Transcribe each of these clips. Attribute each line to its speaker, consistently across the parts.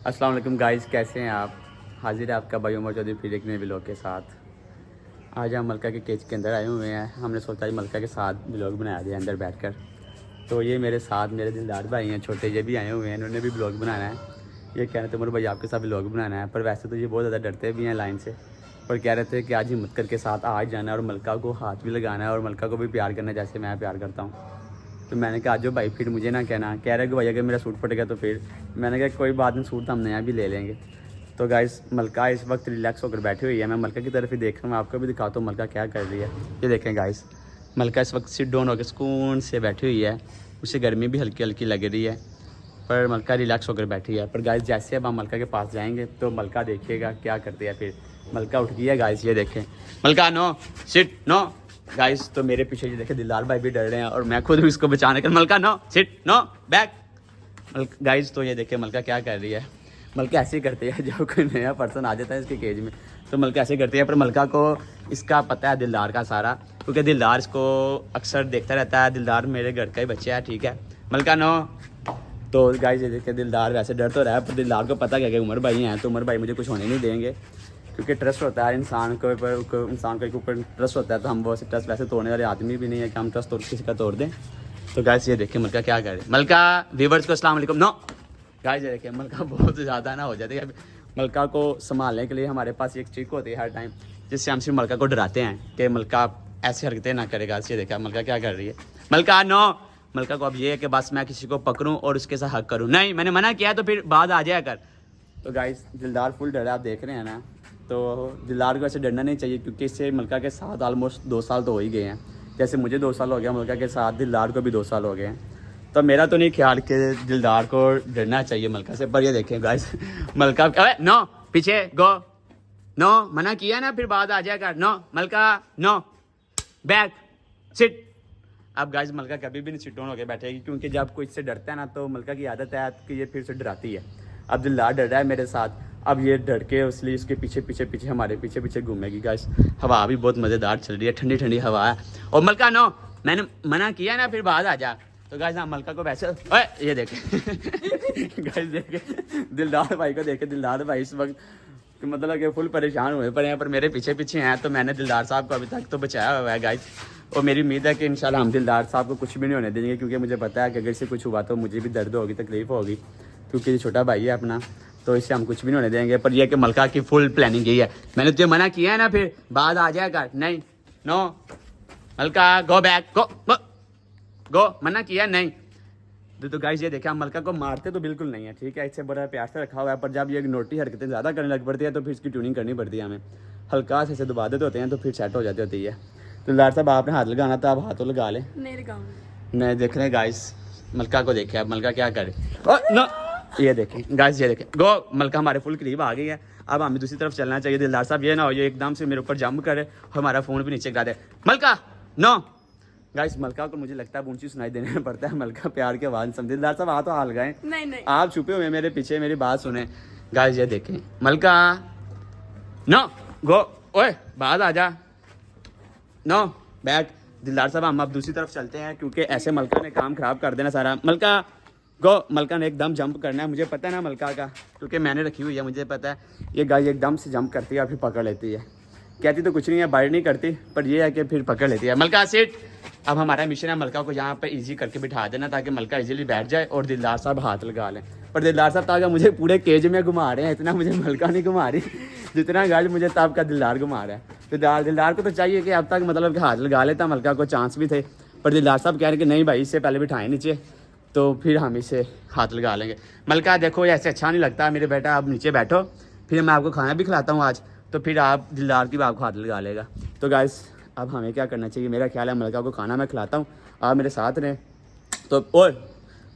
Speaker 1: अस्सलाम वालेकुम गाइस, कैसे हैं आप। हाजिर है आपका भाई उमर चौधरी फिर एक नए व्लॉग के साथ। आज हम मलका के केज के अंदर आए हुए हैं। हमने सोचा कि मलका के साथ व्लॉग बनाया जाए अंदर बैठकर। तो ये मेरे साथ मेरे दिलदार भाई हैं छोटे, ये भी आए हुए हैं, इन्होंने भी व्लॉग बनाना है। ये कह रहे थे उमर भाई आपके साथ व्लॉग बनाना है, पर वैसे तो ये बहुत ज़्यादा डरते भी हैं लाइन से, पर कह रहे थे कि आज हिम्मत करके साथ आज जाना है और मलका को हाथ भी लगाना है और मलका को भी प्यार करना है जैसे मैं प्यार करता हूँ। तो मैंने कहा जो भाई फिर मुझे ना कहना, कह रहे कि भाई अगर मेरा सूट फटेगा तो फिर मैंने कहा कोई बात नहीं, सूट हम नया भी ले लेंगे। तो गाइस मलका इस वक्त रिलैक्स होकर बैठी हुई है। मैं मलका की तरफ ही देख रहा हूँ, आपको भी दिखाता हूँ मलका क्या कर रही है। ये देखें गाइस, मलका इस वक्त सिट डाउन होकर सुकून से बैठी हुई है। उसे गर्मी भी हल्की हल्की लग रही है, पर मलका रिलैक्स होकर बैठी है। पर गाइस जैसे अब हम मलका के पास जाएंगे तो मलका देखिएगा क्या करती है। फिर मलका उठ गई है गाइस, ये देखें मलका, नो सिट नो। गाइस तो मेरे पीछे ये देखे दिलदार भाई भी डर रहे हैं और मैं खुद भी इसको बचाने का, मलका no sit no back. Guys तो ये देखे मलका क्या कर रही है। मलका ऐसे ही करती है जब कोई नया पर्सन आ जाता है इसके केज में, तो मलका ऐसे करती है। पर मलका को इसका पता है दिलदार का सारा, क्योंकि दिलदार इसको अक्सर देखता रहता है। दिलदार मेरे घर का ही बच्चा है, ठीक है मलका नो। तो गाइस ये देखे दिलदार वैसे डर तो रहा है, पर दिलदार को पता क्या कि उमर भाई हैं तो उमर भाई मुझे कुछ होने नहीं देंगे, क्योंकि ट्रस्ट होता है इंसान को इंसान के ऊपर ट्रस्ट होता है। तो हम वो ट्रस्ट वैसे तोड़ने वाले आदमी भी नहीं है कि हम ट्रस्ट किसी का तोड़ दें। तो गाइस ये देखिए मलका क्या करे। मलका व्यूअर्स को अस्सलाम वालेकुम नो। गाइस ये देखिए मलका बहुत ज़्यादा ना हो जाती है। मलका को संभालने के लिए हमारे पास एक ट्रिक होती है हर टाइम, जिससे हम सिर्फ मलका को डराते हैं कि मलका ऐसी हरकतें ना करेगा। ये देखा मलका क्या कर रही है। मलका नो। मलका को अब ये है कि बस मैं किसी को पकड़ूं और उसके साथ हक करूं, नहीं मैंने मना किया तो फिर बाद आ जाया कर। तो गाइस दिलदार फुल डर है, आप देख रहे हैं ना। तो दिलदार को ऐसे डरना नहीं चाहिए, क्योंकि इससे मलका के साथ ऑलमोस्ट 2 साल तो हो ही गए हैं। जैसे मुझे 2 साल हो गया, मलका के साथ दिलदार को भी 2 साल हो गए हैं। तो मेरा तो नहीं ख्याल कि दिलदार को डरना चाहिए मलका से। पर ये देखें गाइस मलका, अरे नो पीछे गो, नो मना किया ना फिर बाद आ जाएगा, नो मलका नो बैक सिट। अब गाइस मलका कभी भी नहीं सिट डाउन होकर बैठेगी, क्योंकि जब कोई इससे डरता है ना तो मलका की आदत है कि ये फिर से डराती है। अब दिलदार डर रहा है मेरे साथ, अब ये डर के इसलिए इसके पीछे पीछे पीछे हमारे पीछे पीछे घूमेगी। गाइस हवा भी बहुत मज़ेदार चल रही है, ठंडी ठंडी हवा है। और मलका नो, मैंने मना किया ना फिर बाद आ जा। तो गाइस हाँ मलका को वैसे ये देखे गाइस देखे दिलदार भाई को देखे। दिलदार भाई इस वक्त मतलब कि फुल परेशान हुए पड़े हैं, पर मेरे पीछे पीछे हैं। तो मैंने दिलदार साहब को अभी तक तो बचाया हुआ है गाइस, और मेरी उम्मीद है कि इंशाल्लाह हम दिलदार साहब को कुछ भी नहीं होने देंगे, क्योंकि मुझे पता है कि अगर इससे कुछ हुआ तो मुझे भी दर्द होगी, तकलीफ होगी, क्योंकि ये छोटा भाई है अपना। तो इससे हम कुछ भी नहीं होने देंगे। पर यह कि मलका की फुल प्लानिंग यही है, मैंने तुझे मना किया है ना फिर बाद आ जाएगा, नहीं नो मलका गो बैक गो गो गो, मना किया नहीं। तो गाइस ये देखा, हम मलका को मारते तो बिल्कुल नहीं है, ठीक है, इससे बड़ा प्यार से रखा हुआ है। पर जब ये नोटी हरकतें ज़्यादा करने लग पड़ती है तो फिर इसकी ट्यूनिंग करनी पड़ती है हमें। हल्का से दबा देते होते हैं तो फिर सेट हो जाती होती है। तो दिलदार साहब आपने हाथ लगाना था, आप हाथ तो लगा लें। नहीं देख रहे गाइस मलका को देखे अब मलका क्या करे। नो ये देखें गाइस, ये देखें गो, मलका हमारे फुल करीब आ गई है। अब हमें दूसरी तरफ चलना चाहिए। दिलदार साहब ये ना हो ये एकदम से मेरे ऊपर जंप करे, हमारा फ़ोन भी नीचे गिरा दे। मलका नो। गाइस मलका को मुझे लगता है ऊंची सुनाई देने में पड़ता है, मलका प्यार के आवाज़ समझे। दिलदार साहब हाथ तो हाल गए, नहीं आप छुपे हुए मेरे पीछे, मेरी बात सुने। गाइस ये देखें मलका नो गो, ओए बाद आ जा, नो बैक। दिलदार साहब हम अब दूसरी तरफ चलते हैं, क्योंकि ऐसे मलका ने काम ख़राब कर देना सारा। मलका गो, मलका ने एकदम जंप करना है, मुझे पता है ना मलका का, क्योंकि मैंने रखी हुई है, मुझे पता है। ये गाय एकदम से जंप करती है फिर पकड़ लेती है, कहती तो कुछ नहीं है, बाइट नहीं करती, पर ये है कि फिर पकड़ लेती है। मलका सीट। अब हमारा मिशन है मलका को यहाँ पे इजी करके बिठा देना, ताकि मलका इजीली बैठ जाए और दिलदार साहब हाथ लगा लें। पर दिलदार साहब ताकि मुझे पूरे केज में घुमा रहे हैं, इतना मुझे मलका नहीं घुमा रही जितना गाइस मुझे तब का दिलदार घुमा रहा है। तो दिलदार को तो चाहिए कि अब तक मतलब कि हाथ लगा लेता, मलका को चांस भी थे, पर दिलदार साहब कह रहे कि नहीं भाई इससे पहले बिठाएं नीचे, तो फिर हम इसे हाथ लगा लेंगे। मलका देखो ऐसे अच्छा नहीं लगता मेरे बेटा, आप नीचे बैठो, फिर मैं आपको खाना भी खिलाता हूँ आज, तो फिर आप दिलदार की आपको हाथ लगा लेगा। तो गाइस अब हमें क्या करना चाहिए, मेरा ख्याल है मलका को खाना मैं खिलाता हूँ, आप मेरे साथ रहें। तो और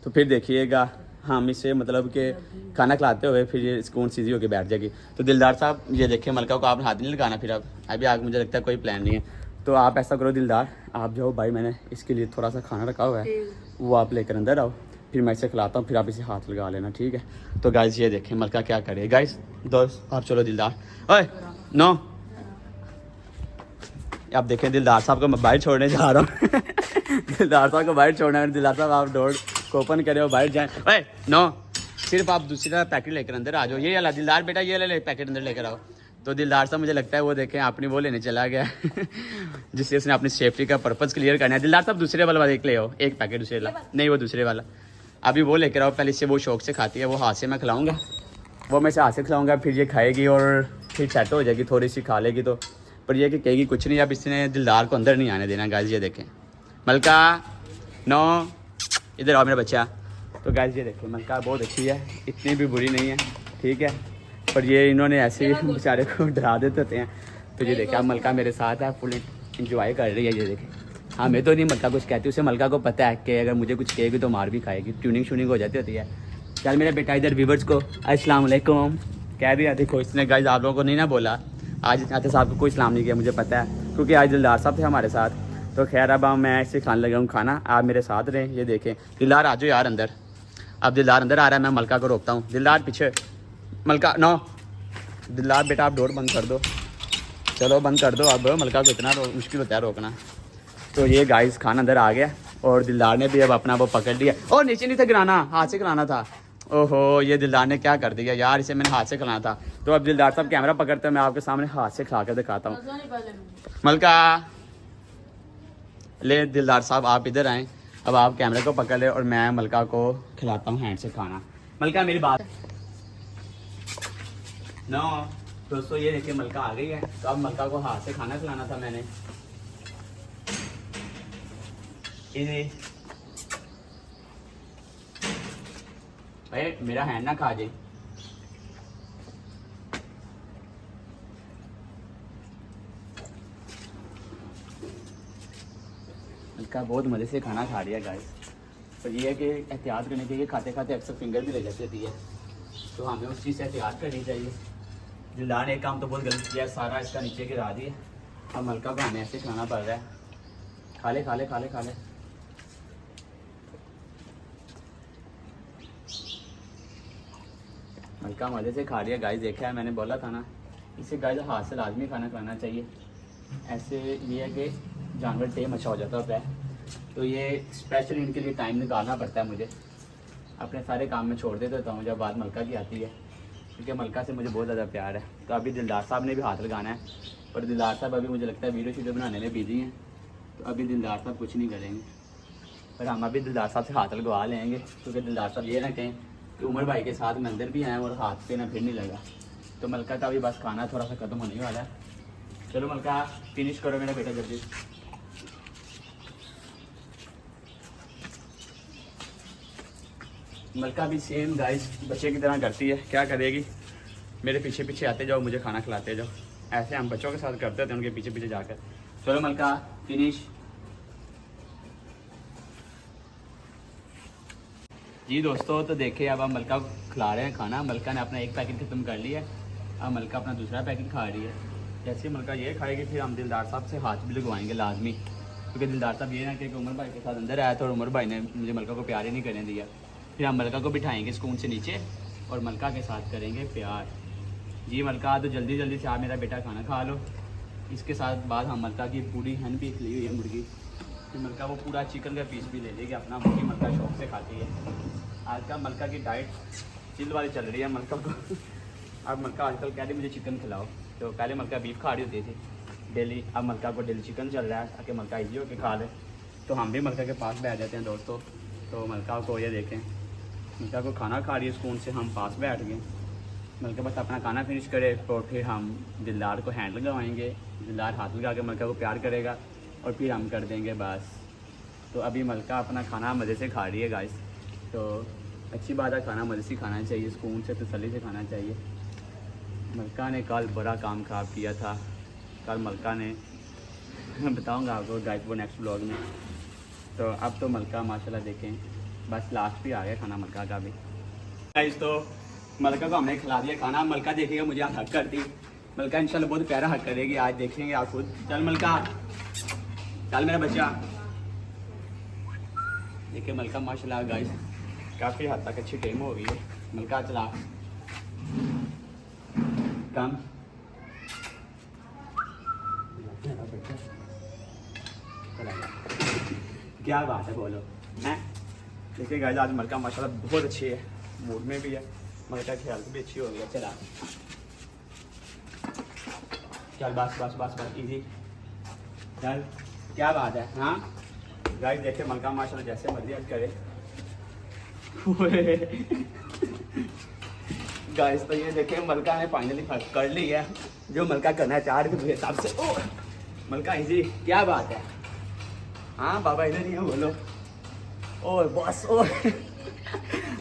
Speaker 1: तो फिर देखिएगा हम इसे मतलब कि खाना खिलाते हुए फिर ये सुकून सीधी होकर बैठ जाएगी। तो दिलदार साहब ये देखिए मलका को आपने हाथ नहीं लगाना, फिर अब अभी आगे मुझे लगता है कोई प्लान नहीं है। तो आप ऐसा करो दिलदार, आप जाओ भाई, मैंने इसके लिए थोड़ा सा खाना रखा हुआ है, वो आप लेकर अंदर आओ, फिर मैं इसे खिलाता हूँ, फिर आप इसे हाथ लगा लेना, ठीक है। तो गाइस ये देखें मलका क्या करे। गाइस दोस्त आप चलो दिलदार, ओए नो। आप देखें दिलदार साहब को मैं बाहर छोड़ने जा रहा हूँ दिलदार साहब को बाहर छोड़ना है। दिलदार साहब आप डोर को ओपन करे और बाहर जाएँ। ओए नो सिर्फ आप दूसरा पैकेट लेकर अंदर आ जाओ। ये वाला दिलदार बेटा, ये ले पैकेट अंदर लेकर आओ। तो दिलदार साहब मुझे लगता है वो देखें अपनी वो लेने चला गया जिससे उसने अपनी सेफ्टी का पर्पज़ क्लियर करना है। दिलदार साहब दूसरे वाला एक ले आओ, एक पैकेट दूसरे वाला नहीं, वो दूसरे वाला अभी वो लेकर आओ। पहले इससे वो शौक से खाती है, वो हाथ से मैं खिलाऊँगा, वो मैं इसे हाथ से खिलाऊँगा, फिर ये खाएगी और फिर सेट हो जाएगी, थोड़ी सी खा लेगी। तो पर ये कि कहेगी कुछ नहीं। अब इसने दिलदार को अंदर नहीं आने देना गाइस। ये देखें मलका, नो इधर आओ मेरा बच्चा। तो गाइस ये देखें मलका बहुत अच्छी है, इतनी भी बुरी नहीं है, ठीक है। पर ये इन्होंने ऐसे ही बेचारे को डरा देते होते हैं। तो ये देखा मलका मेरे साथ है, फुल इंजॉय कर रही है। ये देखें हाँ, मैं तो नहीं मलका कुछ कहती, उसे मलका को पता है कि अगर मुझे कुछ कहेगी तो मार भी खाएगी, ट्यूनिंग शूनिंग हो जाती होती है। चल मेरा बेटा इधर व्यूवर्स को अस्सलाम वालेकुम कह दिया। देखो इसने गाइस आप लोगों को नहीं ना बोला, आज नाते साहब को कोई सलाम नहीं किया, मुझे पता है क्योंकि आज दिलदार साहब थे हमारे साथ। तो खैर अब मैं इससे खाने लगा हूँ खाना, आप मेरे साथ रहें। ये देखें दिलदार आ जाओ यार अंदर। अब दिलदार अंदर आ रहा है, मैं मलका को रोकता हूँ। दिलदार पीछे, मलका नो, दिलदार बेटा आप डोर बंद कर दो, चलो बंद कर दो। अब मलका को इतना मुश्किल होता है रोकना। तो ये गाइस खाना अंदर आ गया और दिलदार ने भी अब अपना वो पकड़ लिया। और नीचे नहीं था गिराना, हाथ से खिलाना था। ओहो ये दिलदार ने क्या कर दिया यार, इसे मैंने हाथ से खिलाना था। तो अब दिलदार साहब कैमरा पकड़ते हैं, मैं आपके सामने हाथ से खिला कर दिखाता हूँ। मलका ले, दिलदार साहब आप इधर आएँ, अब आप कैमरे को पकड़ ले और मैं मलका को खिलाता हूँ हैंड से खाना। मलका मेरी बात नो। दोस्तों ये देखिए मलका आ गई है, तो अब मलका को हाथ से खाना खिलाना था मैंने। भाई मेरा हैंड ना खा जाए। मलका बहुत मज़े से खाना खा रही है गाइस। पर ये है कि एहतियात करनी चाहिए, खाते खाते अक्सर फिंगर भी रह जाती है, तो हमें उस चीज़ से एहतियात करनी चाहिए। दिलदार ने एक काम तो बहुत गलत किया, सारा इसका नीचे गिरा दिया। अब मलका को हमें ऐसे खाना पड़ रहा है। खा ले खा ले खा ले खा ले। मलका मज़े से खा रही है गाइस। देखा है मैंने बोला था ना, इसे गाइस हाथ से लाजमी खाना खाना चाहिए। ऐसे ये है कि जानवर टेम अच्छा हो जाता होता है, तो ये स्पेशल इनके लिए टाइम निकालना पड़ता है मुझे। अपने सारे काम में छोड़ देता हूँ जब बात मलका की आती है, क्योंकि मलका से मुझे बहुत ज़्यादा प्यार है। तो अभी दिलदार साहब ने भी हाथ लगाना है, और दिलदार साहब अभी मुझे लगता है वीडियो बनाने में बिजी हैं, तो अभी दिलदार साहब कुछ नहीं करेंगे। पर हम अभी दिलदार साहब से हाथ लगवा लेंगे, क्योंकि दिलदार साहब ये ना कहें कि उमर भाई के साथ मैं अंदर भी आया और हाथ पे ना फिर नहीं लगा। तो मलका का भी बस खाना थोड़ा सा ख़त्म होने वाला है। चलो मलका फिनिश करो मेरा बेटा जल्दी। मलका भी सेम गाइस बच्चे की तरह करती है, क्या करेगी, मेरे पीछे पीछे आते जाओ, मुझे खाना खिलाते जाओ। ऐसे हम बच्चों के साथ करते थे, उनके पीछे पीछे जाकर। चलो मलका फिनिश। जी दोस्तों तो देखिए अब हम मलका को खिला रहे हैं खाना। मलका ने अपना एक पैकेट ख़त्म कर लिया, अब मलका अपना दूसरा पैकेट खा रही है। जैसे मलका ये खाएगी फिर हम दिलदार साहब से हाथ भी लगवाएंगे लाजमी, क्योंकि दिलदार साहब ये ना कि उमर भाई के साथ अंदर आया था और उमर भाई ने मुझे मलका को प्यार ही नहीं करने दिया। फिर हम मलका को बिठाएंगे सुकून से नीचे और मलका के साथ करेंगे प्यार। जी मलका तो जल्दी जल्दी से आप मेरा बेटा खाना खा लो। इसके साथ बाद हम मलका की पूरी हैंड पीस ली हुई है मुर्गी, फिर मलका वो पूरा चिकन का पीस भी ले लेगी अपना। मुर्गी मलका शौक से खाती है। आजकल मलका की डाइट चिल वाली चल रही है मलका को। अब मलका आजकल कह रही मुझे चिकन खिलाओ, तो पहले मलका बीफ खा रही होती थी डेली, अब मलका को डेली चिकन चल रहा है ताकि मलका ईजी होकर खा ले। तो हम भी मलका के पास बैठ जाते हैं दोस्तों। तो मलका को ये देखें, मलका को खाना खा रही है सुकून से, हम पास बैठ गए। मलका बस अपना खाना फिनिश करे तो फिर हम दिलदार को हैंड लगाएंगे, दिलदार हाथ लगा के मलका को प्यार करेगा और फिर हम कर देंगे बस। तो अभी मलका अपना खाना मज़े से खा रही है गाइस, तो अच्छी बात है, खाना मज़े से खाना चाहिए, सुकून से तसल्ली से खाना चाहिए। मलका ने कल बड़ा काम ख़राब किया था, कल मलका ने मैं बताऊँगा आपको गाइस वो नेक्स्ट ब्लॉग में। तो अब तो मलका माशाल्लाह देखें बस लास्ट भी आ गया खाना मलका का भी गाइस। तो मलका को हमने खिला दिया खाना, मलका देखेगा मुझे आप हक करती, मलका इंशाल्लाह बहुत प्यारा हक करेगी, आज देखेंगे आप खुद। चल मलका, चल मेरा बच्चा। देखिए मलका माशाल्लाह गाइस काफ़ी हद तक अच्छी टेम हो गई है। मलका चला कम, क्या बात है बोलो हैं। देखिए गाइस आज मलका माशाल्लाह बहुत अच्छी है, मूड में भी है, मलका की हेल्थ भी अच्छी हो गई है। चला चल बस बस बस बस इजी चल, क्या बात है। हाँ गाइस देखे मलका माशाल्लाह जैसे मर्जी हट करे। गाइस तो ये देखे मलका ने फाइनली कर ली है जो मलका करना चाह रही थी हिसाब से। ओ मलका इजी, क्या बात है। हाँ बाबा इधर ही है, बोलो। ओ बस ओ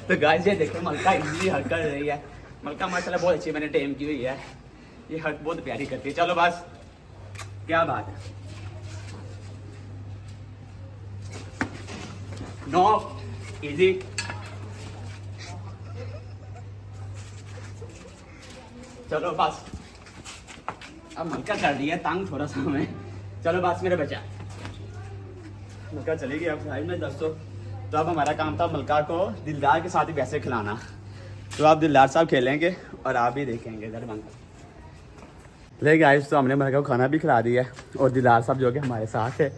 Speaker 1: तो गाइस ये देखो मलका इजीली हट कर रही है। मलका माशाल्लाह बहुत अच्छी मैंने टेम की हुई है, ये हट बहुत प्यारी करती है। चलो बस, क्या बात है। नो इजी, चलो बस। अब मलका कर दिया तंग थोड़ा सा हमें। चलो बस मेरे बच्चा, मलका चली गई। अब भाई में दोस्तों तो अब हमारा काम था मलका को दिलदार के साथ ही वैसे खिलाना। तो आप दिलदार साहब खेलेंगे और आप भी देखेंगे इधर बनकर। लेकिन गाइस तो हमने मलका को खाना भी खिला दिया है और दिलदार साहब जो कि हमारे साथ है,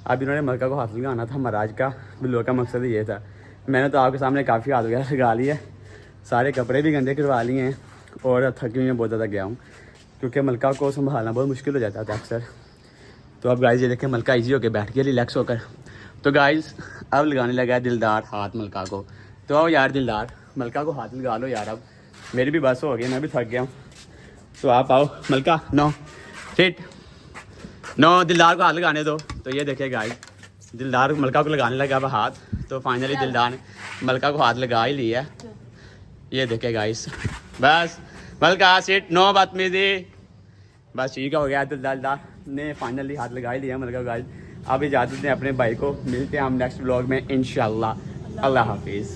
Speaker 1: अब इन्होंने मलका को हाथ लगाना था। महाराज का ब्लॉग का मकसद ये था। मैंने तो आपके सामने काफ़ी हाथ वगैरह लगा लिया, सारे कपड़े भी गंदे करवा लिए हैं और थकी हुई में बहुत ज़्यादा गया हूँ क्योंकि मलका को संभालना बहुत मुश्किल हो जाता था अक्सर। तो अब गाइस ये देखें मलका इजी होकर बैठ गया रिलैक्स होकर। तो गाइस अब लगाने लगा है दिलदार हाथ मलका को। तो आओ यार दिलदार मलका को हाथ लगा लो यार, अब मेरी भी बस हो गई, मैं भी थक गया हूँ। तो आप आओ मलका, नो सिट, नो दिलदार को हाथ लगाने दो। तो ये देखिए गाइस दिलदार मलका को लगाने लगा अब हाथ। तो फाइनली दिलदार ने मलका को हाथ लगा ही लिया। ये देखिए गाइस, बस मलका सिट, नो बदतमीजी, बस ठीक हो गया। दिलदार ने फाइनली हाथ लगा ही लिया मलका गाइस। अब इजाज़त दें अपने भाई को, मिलते हैं हम नेक्स्ट व्लॉग में इंशाल्लाह। अल्लाह हाफिज़।